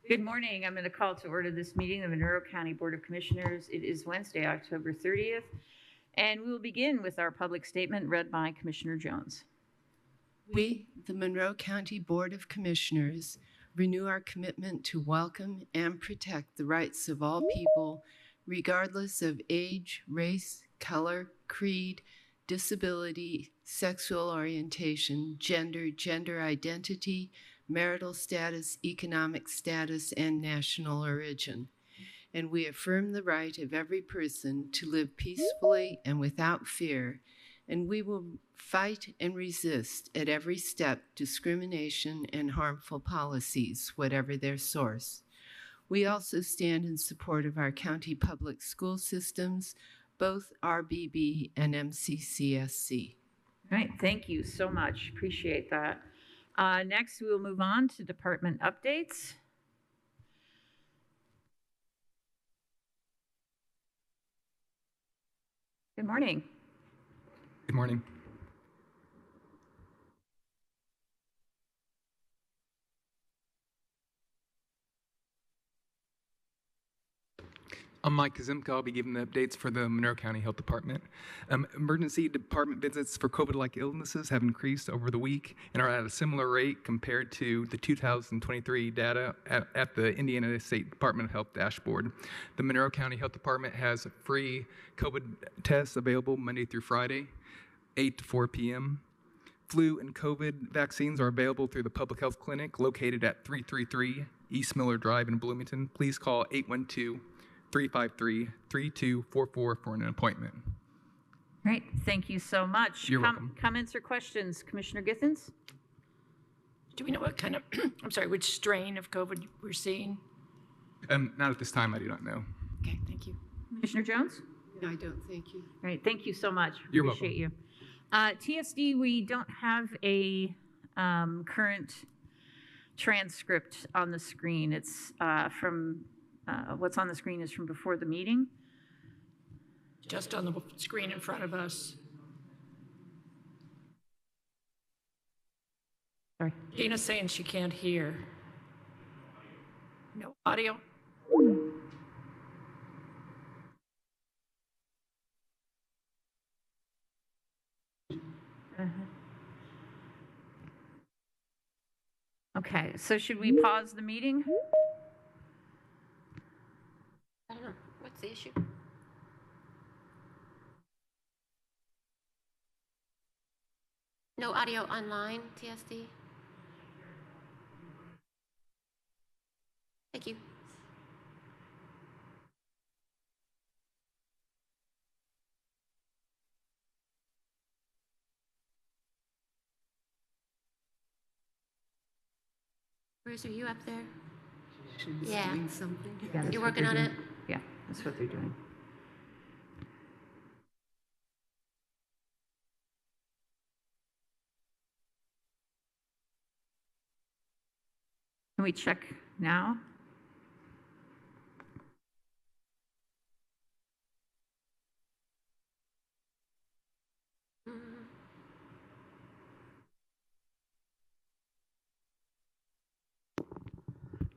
Good morning. I'm going to call to order this meeting of the Monroe County Board of Commissioners. It is Wednesday, October 30th, and we will begin with our public statement read by Commissioner Jones. We, the Monroe County Board of Commissioners, renew our commitment to welcome and protect the rights of all people, regardless of age, race, color, creed, disability, sexual orientation, gender identity, marital status, economic status, and national origin. And we affirm the right of every person to live peacefully and without fear, and we will fight and resist at every step discrimination and harmful policies, whatever their source. We also stand in support of our county public school systems, both RBB and MCCSC. All right, thank you so much. Appreciate that. Next, we will move on to department updates. Good morning. Good morning. I'm Mike Kazimka. I'll be giving the updates for the Monroe County Health Department. Emergency department visits for COVID-like illnesses have increased over the week and are at a similar rate compared to the 2023 data at the Indiana State Department of Health dashboard. The Monroe County Health Department has free COVID tests available Monday through Friday, 8 to 4 p.m. Flu and COVID vaccines are available through the public health clinic located at 333 East Miller Drive in Bloomington. Please call 812-353-3244 for an appointment. Great, thank you so much. You're welcome. Comments or questions? Commissioner Githens? Do we know what kind of, which strain of COVID we're seeing? Not at this time, I do not know. Okay, thank you. Commissioner Jones? No, I don't, thank you. All right, thank you so much. You're Appreciate you. TSD, we don't have a current transcript on the screen. It's from, what's on the screen is from before the meeting. Just on the screen in front of us. Sorry. Gina's saying she can't hear. No audio? Okay, so should we pause the meeting? I don't know. What's the issue? No audio online, TSD? Thank you. Bruce, are you up there? She's Yeah. doing something. Yeah, that's You're what working they're on doing. it? Yeah, that's what they're doing. Can we check now?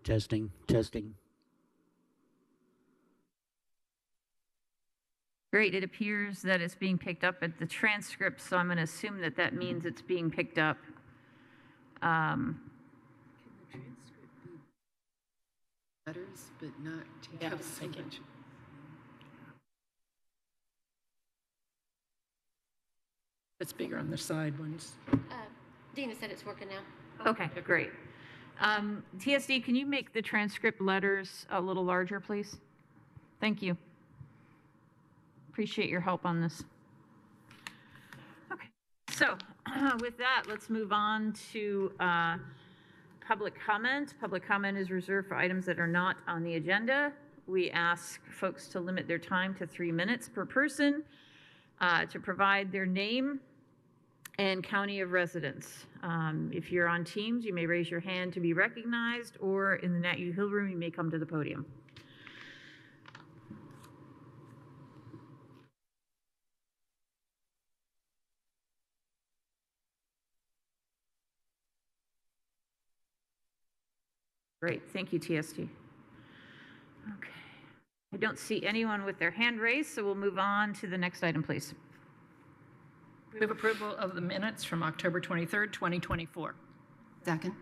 Testing, testing. Great, it appears that it's being picked up at the transcript, so I'm going to assume that that means it's being picked up. Can the transcript be letters, but not take Yeah, up so thank you. much? It's bigger on the side ones. Dina said it's working now. Okay, great. TSD, can you make the transcript letters a little larger, please? Thank you. Appreciate your help on this. Okay, so with that, let's move on to public comment. Public comment is reserved for items that are not on the agenda. We ask folks to limit their time to 3 minutes per person, to provide their name and county of residence. If you're on Teams, you may raise your hand to be recognized, or in the Nat U Hill room, you may come to the podium. Great, thank you, TSD. Okay. I don't see anyone with their hand raised, so we'll move on to the next item, please. Move approval of the minutes from October 23rd, 2024. Second.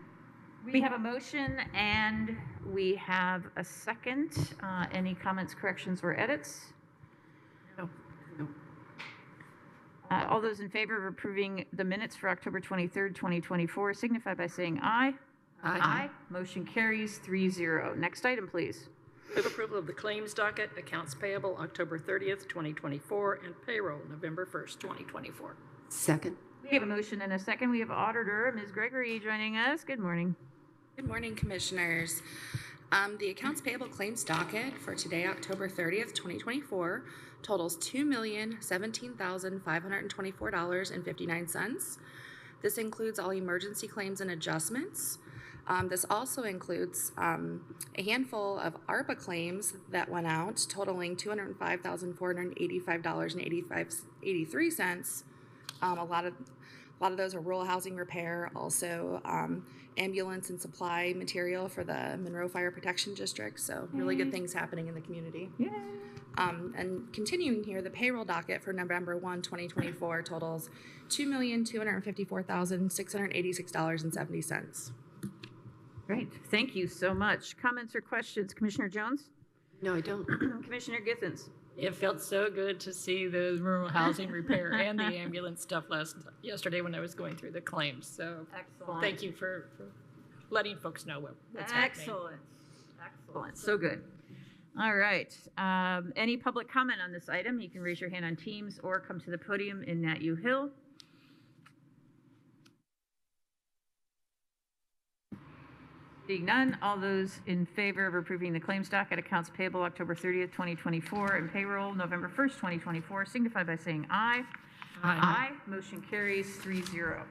We have a motion and we have a second. Any comments, corrections, or edits? No. All those in favor of approving the minutes for October 23rd, 2024 signify by saying aye. Aye. Motion carries 3-0. Next item, please. Move approval of the claims docket, accounts payable October 30th, 2024, and payroll November 1st, 2024. Second. We have a motion and a second. We have Auditor Ms. Gregory joining us. Good morning. Good morning, Commissioners. The accounts payable claims docket for today, October 30th, 2024, totals $2,017,524.59. This includes all emergency claims and adjustments. This also includes a handful of ARPA claims that went out, totaling $205,485.83. A lot of those are rural housing repair, also ambulance and supply material for the Monroe Fire Protection District. So really good things happening in the community. Yay. And continuing here, the payroll docket for November 1, 2024 totals $2,254,686.70. Great. Thank you so much. Comments or questions? Commissioner Jones? No, I don't. Commissioner Githens? It felt so good to see the rural housing repair and the ambulance stuff yesterday when I was going through the claims. So Excellent. thank you for letting folks know what's happening. Excellent. So good. All right. Any public comment on this item? You can raise your hand on Teams or come to the podium in Nat U Hill. Seeing none, all those in favor of approving the claims docket, accounts payable October 30th, 2024, and payroll November 1st, 2024, signify by saying aye. Aye. Motion carries 3-0.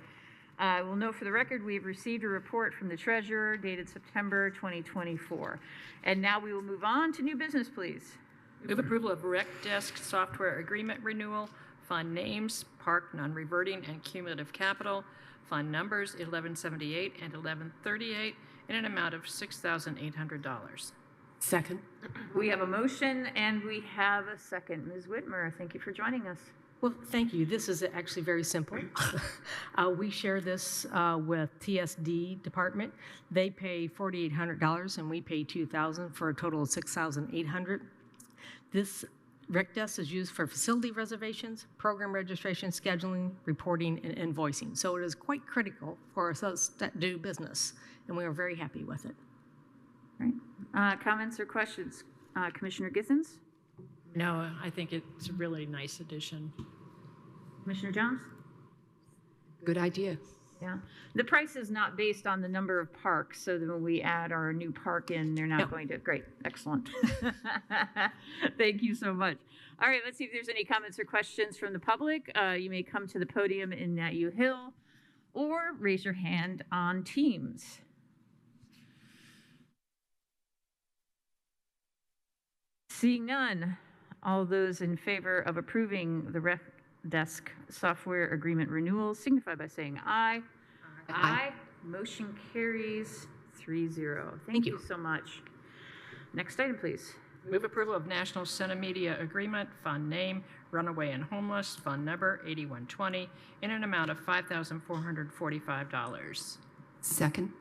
We'll note for the record, we have received a report from the treasurer dated September 2024. And now we will move on to new business, please. Move approval of Rec Desk software agreement renewal, fund names, park non-reverting and cumulative capital, fund numbers 1178 and 1138, in an amount of $6,800. Second. We have a motion and we have a second. Ms. Whitmer, thank you for joining us. Well, thank you. This is actually very simple. We share this with TSD department. They pay $4,800 and we pay $2,000 for a total of $6,800. This rec desk is used for facility reservations, program registration, scheduling, reporting, and invoicing. So it is quite critical for us that do business, and we are very happy with it. Right. Comments or questions? Commissioner Githens? No, I think it's a really nice addition. Commissioner Jones? Good idea. Yeah. The price is not based on the number of parks, so that when we add our new park in, they're not going to. Great. Excellent. Thank you so much. All right, let's see if there's any comments or questions from the public. You may come to the podium in Nat U Hill or raise your hand on Teams. Seeing none, all those in favor of approving the Rec Desk software agreement renewal signify by saying aye. Aye. Motion carries 3-0. Thank you so much. Next item, please. Move approval of National Cinemedia Agreement, fund name, Runaway and Homeless, fund number 8120, in an amount of $5,445. Second.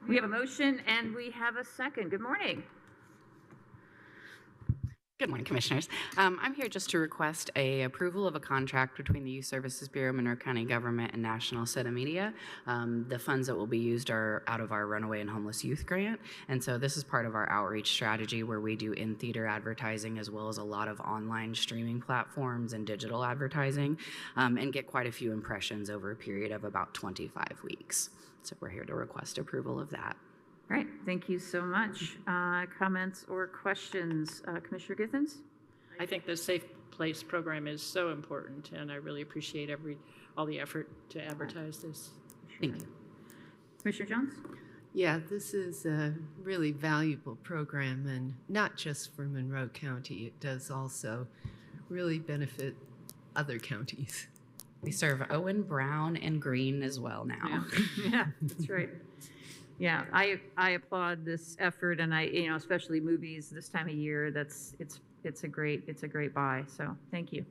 We have a motion and we have a second. Good morning. Good morning, Commissioners. I'm here just to request a approval of a contract between the Youth Services Bureau, Monroe County Government, and National Cinemedia. The funds that will be used are out of our Runaway and Homeless Youth Grant, and so this is part of our outreach strategy where we do in-theater advertising as well as a lot of online streaming platforms and digital advertising, and get quite a few impressions over a period of about 25 weeks. So we're here to request approval of that. Great. Thank you so much. Comments or questions? Commissioner Githens? I think the Safe Place program is so important, and I really appreciate all the effort to advertise this. Thank you. Commissioner Jones? Yeah, this is a really valuable program, and not just for Monroe County. It does also really benefit other counties. We serve Owen, Brown, and Greene as well now. Yeah, that's right. Yeah, I applaud this effort, and especially movies this time of year. It's a great buy. So thank you.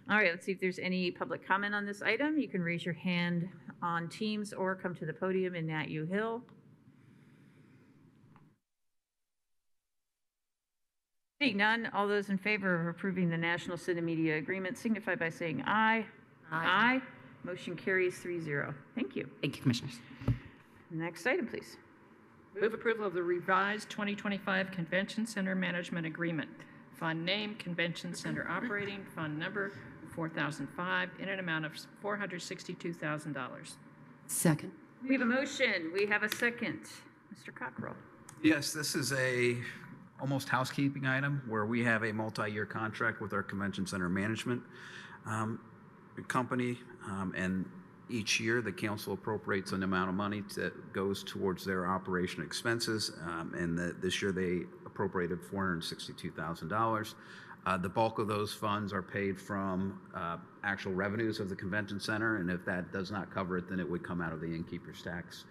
All right, let's see if there's any public comment on this item. You can raise your hand on Teams or come to the podium in Nat U Hill. Seeing none, all those in favor of approving the National Cinemedia Agreement signify by saying aye. Aye. Motion carries 3-0. Thank you. Thank you, Commissioners. Next item, please. Move approval of the revised 2025 Convention Center Management Agreement. Fund name, Convention Center Operating, Fund number 4005, in an amount of $462,000. Second. We have a motion. We have a second. Mr. Cockrell. Yes, this is a almost housekeeping item where we have a multi-year contract with our convention center management company, and each year the council appropriates an amount of money that goes towards their operation expenses, and this year they appropriated $462,000. The bulk of those funds are paid from actual revenues of the convention center, and if that does not cover it, then it would come out of the innkeeper's tax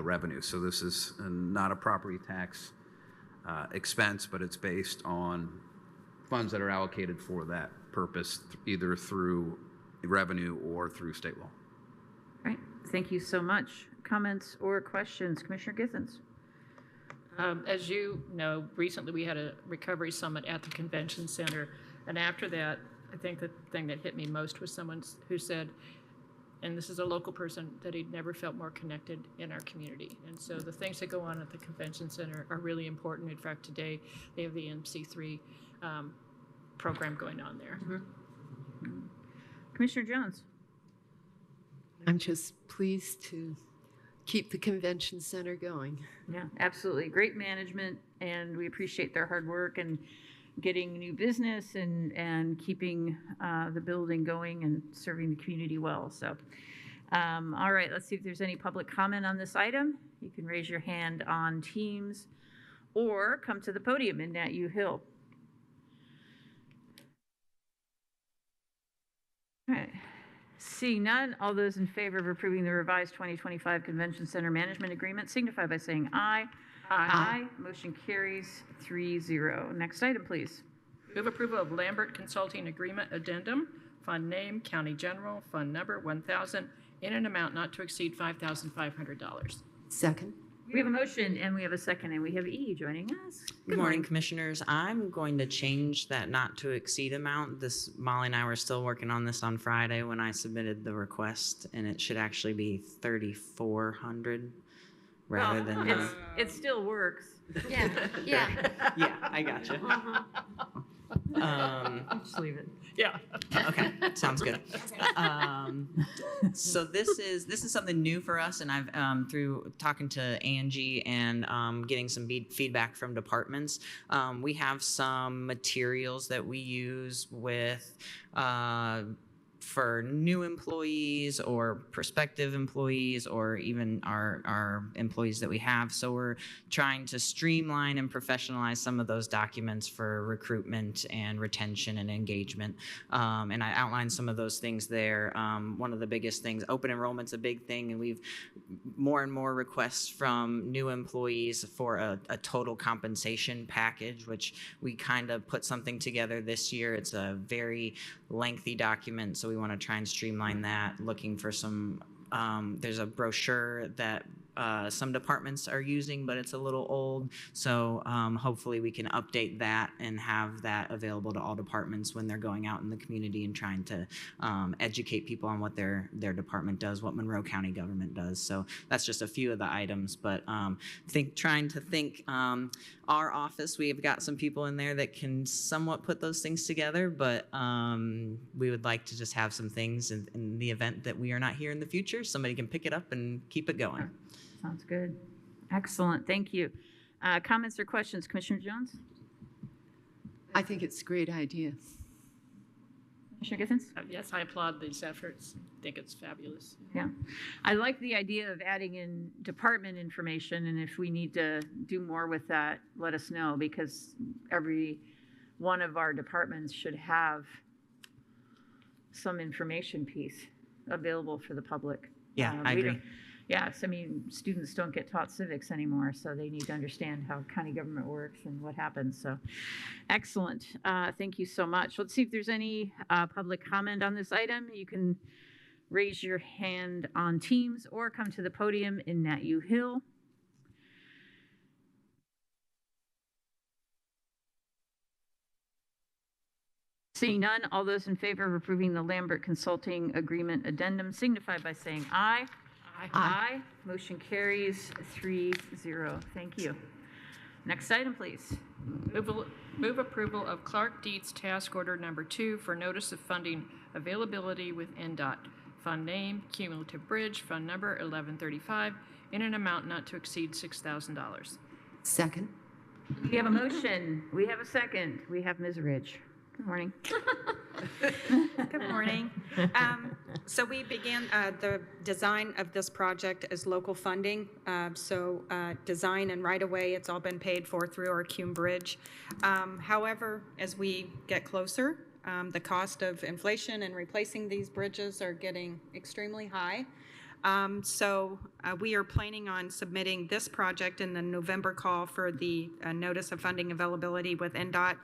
revenue. So this is not a property tax expense, but it's based on funds that are allocated for that purpose, either through revenue or through state law. All right. Thank you so much. Comments or questions? Commissioner Githens. As you know, recently we had a recovery summit at the convention center, and after that, I think the thing that hit me most was someone who said, and this is a local person, that he'd never felt more connected in our community. And so the things that go on at the convention center are really important. In fact, today they have the MC3 program going on there. Mm-hmm. Commissioner Jones. I'm just pleased to keep the convention center going. Yeah, absolutely. Great management, and we appreciate their hard work and getting new business and keeping the building going and serving the community well. So, all right, let's see if there's any public comment on this item. You can raise your hand on Teams or come to the podium in Nat U Hill. All right. Seeing none, all those in favor of approving the revised 2025 Convention Center Management Agreement signify by saying aye. Aye. Motion carries 3-0. Next item, please. Move approval of Lambert Consulting Agreement Addendum, Fund name, County General, Fund number 1000, in an amount not to exceed $5,500. Second. We have a motion and we have a second, and we have E joining us. Good morning, Commissioners. I'm going to change that not to exceed amount. Molly and I were still working on this on Friday when I submitted the request, and it should actually be 3,400 rather than. It still works. Yeah, yeah. Yeah, I gotcha. Just leave it. Yeah. Okay, sounds good. So this is something new for us, and I've through talking to Angie and getting some feedback from departments, we have some materials that we use with for new employees or prospective employees or even our employees that we have. So we're trying to streamline and professionalize some of those documents for recruitment and retention and engagement. And I outlined some of those things there. One of the biggest things, open enrollment's a big thing, and we've more and more requests from new employees for a total compensation package, which we kind of put something together this year. It's a very lengthy document, so we want to try and streamline that, looking for some there's a brochure that some departments are using, but it's a little old, so hopefully we can update that and have that available to all departments when they're going out in the community and trying to educate people on what their department does, what Monroe County government does. So that's just a few of the items, but trying to think our office, we've got some people in there that can somewhat put those things together, but we would like to just have some things in the event that we are not here in the future, somebody can pick it up and keep it going. Sounds good. Excellent. Thank you. Comments or questions? Commissioner Jones? I think it's a great idea. Commissioner Githens? Yes, I applaud these efforts. I think it's fabulous. Yeah. I like the idea of adding in department information, and if we need to do more with that, let us know, because every one of our departments should have some information piece available for the public. Yeah, I agree. Yes, I mean, students don't get taught civics anymore, so they need to understand how county government works and what happens. So, excellent. Thank you so much. Let's see if there's any public comment on this item. You can raise your hand on Teams or come to the podium in Nat U Hill. Seeing none, all those in favor of approving the Lambert Consulting Agreement Addendum signify by saying aye. Aye. Motion carries 3-0. Thank you. Next item, please. Move approval of Clark Dietz Task Order Number 2 for notice of funding availability with NDOT. Fund name, Cumulative Bridge, Fund number 1135, in an amount not to exceed $6,000. Second. We have a motion. We have a second. We have Ms. Ridge. Good morning. Good morning. So we began the design of this project as local funding. Design and right-of-way, it's all been paid for through our Cume Bridge. However, as we get closer, the cost of inflation and replacing these bridges are getting extremely high. We are planning on submitting this project in the November call for the notice of funding availability with NDOT.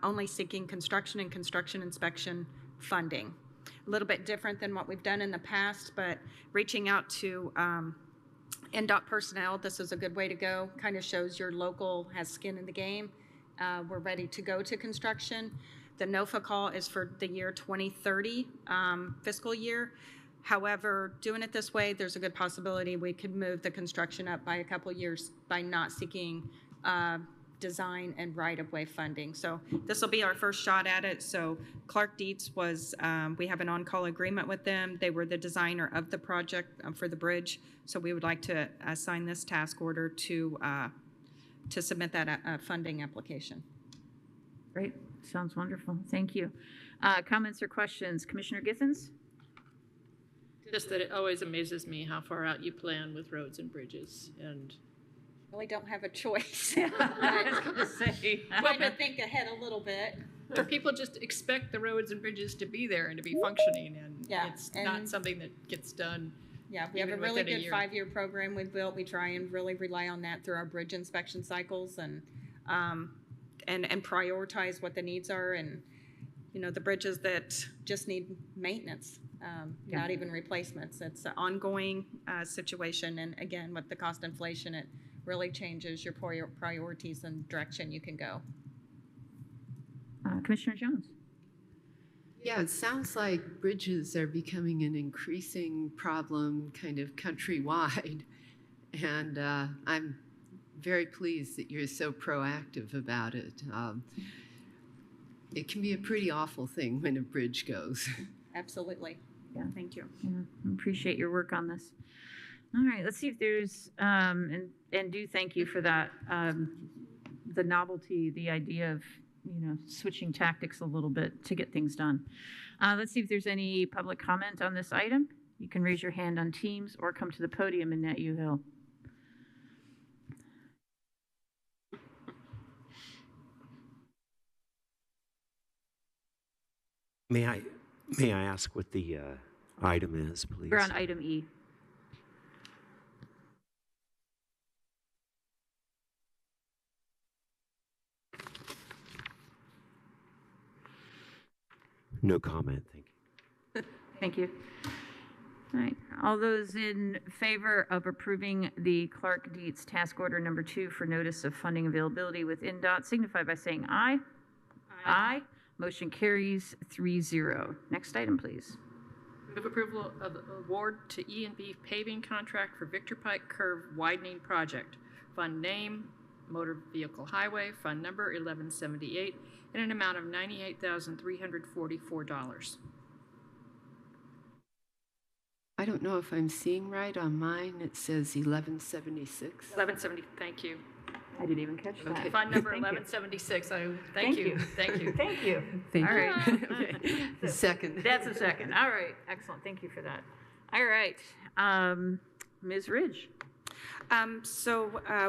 Only seeking construction and construction inspection funding. A little bit different than what we've done in the past, but reaching out to NDOT personnel, this is a good way to go. Kind of shows your local has skin in the game. We're ready to go to construction. The NOFA call is for the year 2030 fiscal year. However, doing it this way, there's a good possibility we could move the construction up by a couple years by not seeking design and right-of-way funding. So this will be our first shot at it. So Clark Dietz was, we have an on-call agreement with them. They were the designer of the project for the bridge. So we would like to assign this task order to submit that funding application. Great. Sounds wonderful. Thank you. Comments or questions? Commissioner Githens? Just that it always amazes me how far out you plan with roads and bridges, and Really don't have a choice. I was going to say. Trying to think ahead a little bit. or people just expect the roads and bridges to be there and to be functioning, and Yeah, it's not something that gets done. Yeah, we have a even really within a good year. 5-year program we've built. We try and really rely on that through our bridge inspection cycles and prioritize what the needs are, and the bridges that just need maintenance, not even replacements. It's an ongoing situation, and again, with the cost inflation, it really changes your priorities and direction you can go. Commissioner Jones? Yeah, it sounds like bridges are becoming an increasing problem kind of countrywide. And I'm very pleased that you're so proactive about it. It can be a pretty awful thing when a bridge goes. Absolutely. Yeah. Thank you. Yeah, I appreciate your work on this. All right, let's see if there's, and do thank you for that, the novelty, the idea of, switching tactics a little bit to get things done. Let's see if there's any public comment on this item. You can raise your hand on Teams or come to the podium in Nat U Hill. May I ask what the item is, please? We're on item E. No comment, thank you. Thank you. All right, all those in favor of approving the Clark Dietz Task Order Number 2 for notice of funding availability with NDOT signify by saying aye. Aye. Motion carries 3-0. Next item, please. Move approval of the award to E&B paving contract for Victor Pike Curve Widening Project. Fund name, Motor Vehicle Highway, Fund number 1178, in an amount of $98,344. I don't know if I'm seeing right on mine. It says 1176. 1170, thank you. I didn't even catch that. Fund number Thank you. 1176, thank Thank you. you. Thank you. Thank you. Thank All you. right. Okay. The second. That's a second. All right. Excellent. Thank you for that. All right. Ms. Ridge.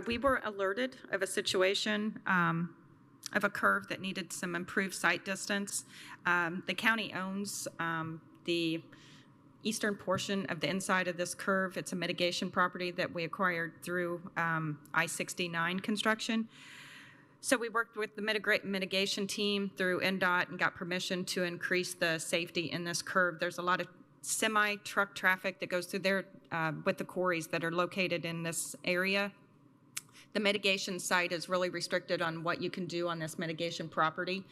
We were alerted of a situation of a curve that needed some improved sight distance. The county owns the eastern portion of the inside of this curve. It's a mitigation property that we acquired through I-69 construction. So we worked with the mitigation team through NDOT and got permission to increase the safety in this curve. There's a lot of semi-truck traffic that goes through there with the quarries that are located in this area. The mitigation site is really restricted on what you can do on this mitigation property.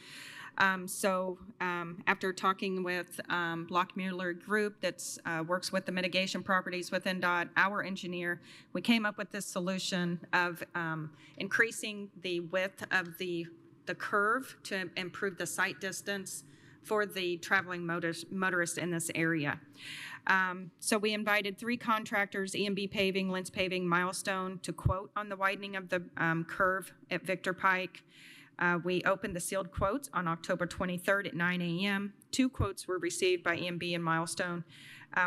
After talking with Lockmuller Group that works with the mitigation properties with NDOT, our engineer, we came up with this solution of increasing the width of the curve to improve the sight distance for the traveling motorist in this area. So we invited 3 contractors, E&B Paving, Lentz Paving, Milestone, to quote on the widening of the curve at Victor Pike. We opened the sealed quotes on October 23rd at 9 a.m. 2 quotes were received by E&B and Milestone.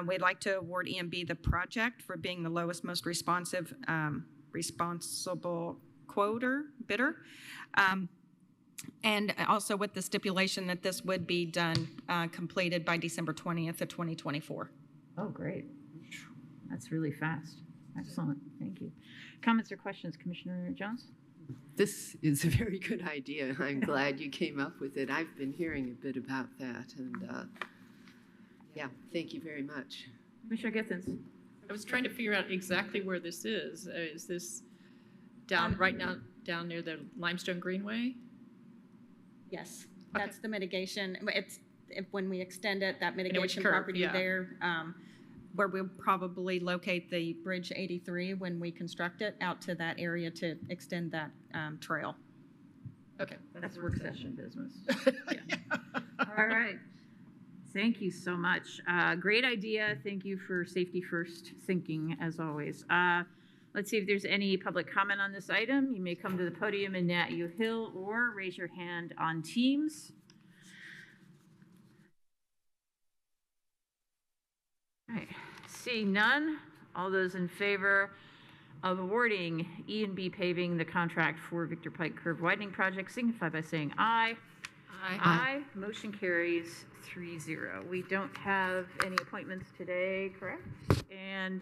We'd like to award E&B the project for being the lowest, most responsible bidder. And also with the stipulation that this would be done, completed by December 20th of 2024. Oh, great. That's really fast. Excellent. Thank you. Comments or questions, Commissioner Jones? This is a very good idea. I'm glad you came up with it. I've been hearing a bit about that, and yeah, thank you very much. Commissioner Githens? I was trying to figure out exactly where this is. Is this right now down near the Limestone Greenway? Yes, Okay. that's the mitigation. When we extend it, that mitigation curve, property yeah. there, where we'll probably locate the Bridge 83 when we construct it out to that area to extend that trail. Okay. That's work session business. All right. Thank you so much. Great idea. Thank you for safety first thinking, as always. Let's see if there's any public comment on this item. You may come to the podium in Nat U Hill or raise your hand on Teams. All right. Seeing none, all those in favor of awarding E&B Paving the contract for Victor Pike Curve Widening Project signify by saying aye. Aye. Aye. Motion carries 3-0. We don't have any appointments today, correct? And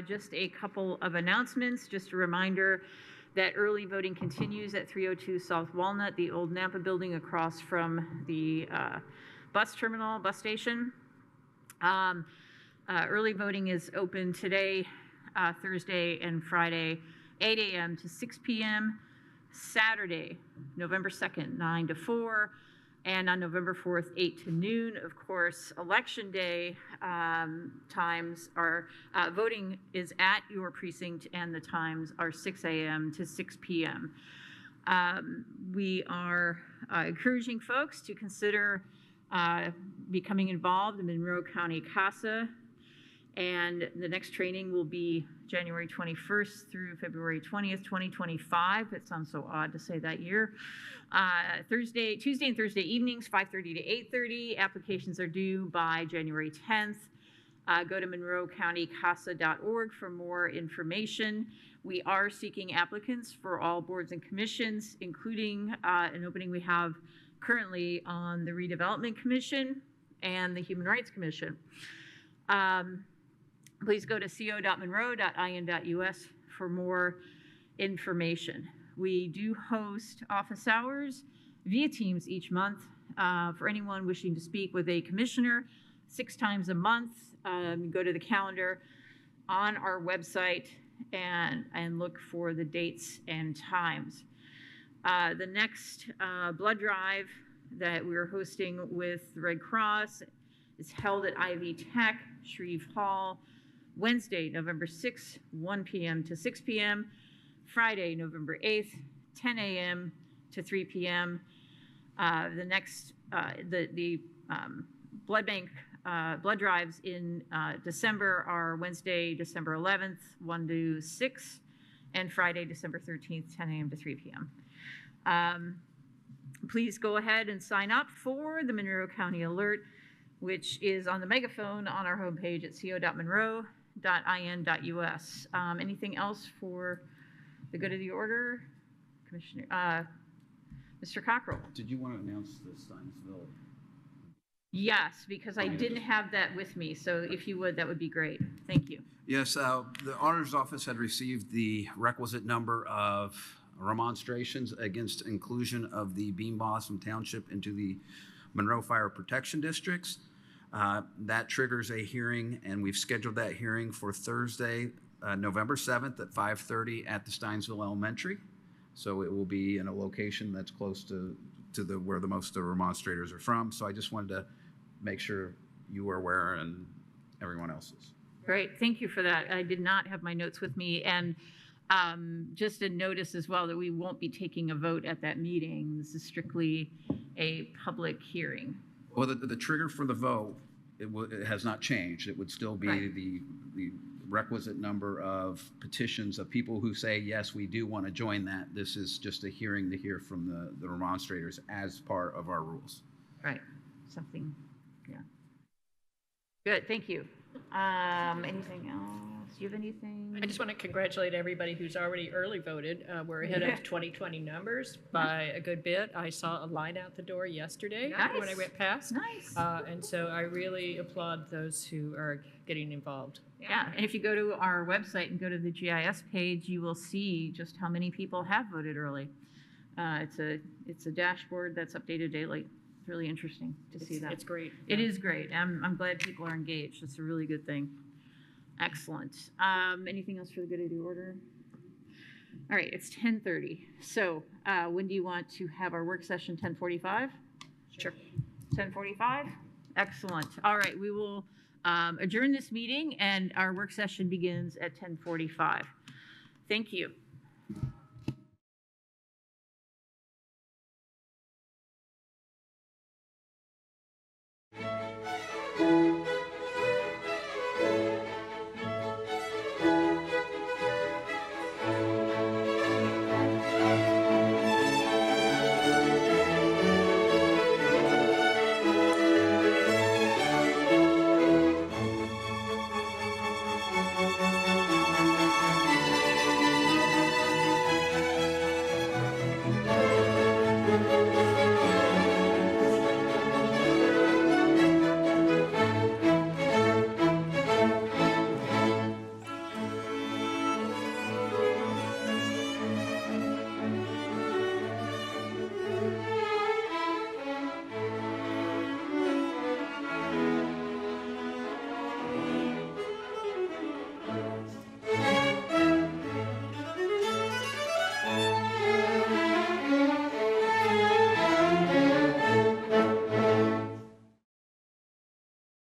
just a couple of announcements. Just a reminder that early voting continues at 302 South Walnut, the old Napa building across from the bus station. Early voting is open today, Thursday and Friday, 8 a.m. to 6 p.m. Saturday, November 2nd, 9 to 4, and on November 4th, 8 to noon. Of course, Election Day times are, voting is at your precinct, and the times are 6 a.m. to 6 p.m. We are encouraging folks to consider becoming involved in Monroe County CASA, and the next training will be January 21st through February 20th, 2025. It sounds so odd to say that year. Tuesday and Thursday evenings, 5:30 to 8:30. Applications are due by January 10th. Go to monroecountycasa.org for more information. We are seeking applicants for all boards and commissions, including an opening we have currently on the Redevelopment Commission and the Human Rights Commission. Please go to co.monroe.in.us for more information. We do host office hours via Teams each month for anyone wishing to speak with a commissioner 6 times a month. Go to the calendar on our website and look for the dates and times. The next blood drive that we're hosting with the Red Cross is held at Ivy Tech, Shreve Hall, Wednesday, November 6th, 1 p.m. to 6 p.m., Friday, November 8th, 10 a.m. to 3 p.m. The next, blood bank blood drives in December are Wednesday, December 11th, 1 to 6, and Friday, December 13th, 10 a.m. to 3 p.m. Please go ahead and sign up for the Monroe County Alert, which is on the megaphone on our homepage at co.monroe.in.us. Anything else for the good of the order? Commissioner, Mr. Cockrell. Did you want to announce the Steinsville Yes, because I didn't have that with me, so if you would, that would be great. Thank you. Yes, the auditor's office had received the requisite number of remonstrations against inclusion of the Bean Blossom Township into the Monroe Fire Protection Districts. That triggers a hearing, and we've scheduled that hearing for Thursday, November 7th at 5:30 at the Steinsville Elementary. So it will be in a location that's close to where the most of the remonstrators are from. So I just wanted to make sure you were aware and everyone else is. Great, thank you for that. I did not have my notes with me, and just a notice as well that we won't be taking a vote at that meeting. This is strictly a public hearing. Well, the trigger for the vote, it has not changed. It would still be Right. the requisite number of petitions of people who say, yes, we do want to join that. This is just a hearing to hear from the remonstrators as part of our rules. Right, something, yeah. Good, thank you. Anything else? Do you have anything? I just want to congratulate everybody who's already early voted. We're ahead of 2020 numbers by a good bit. I saw a line out the door yesterday when I Nice. went past. Nice. And so I really applaud those who are getting involved. Yeah, and if you go to our website and go to the GIS page, you will see just how many people have voted early. It's a dashboard that's updated daily. It's really interesting to see that. It's great. It is great. I'm glad people are engaged. It's a really good thing. Excellent. Anything else for the good of the order? All right, it's 10:30. So when do you want to have our work session? 10:45? Sure. 10:45? Excellent. All right, we will adjourn this meeting, and our work session begins at 10:45. Thank you.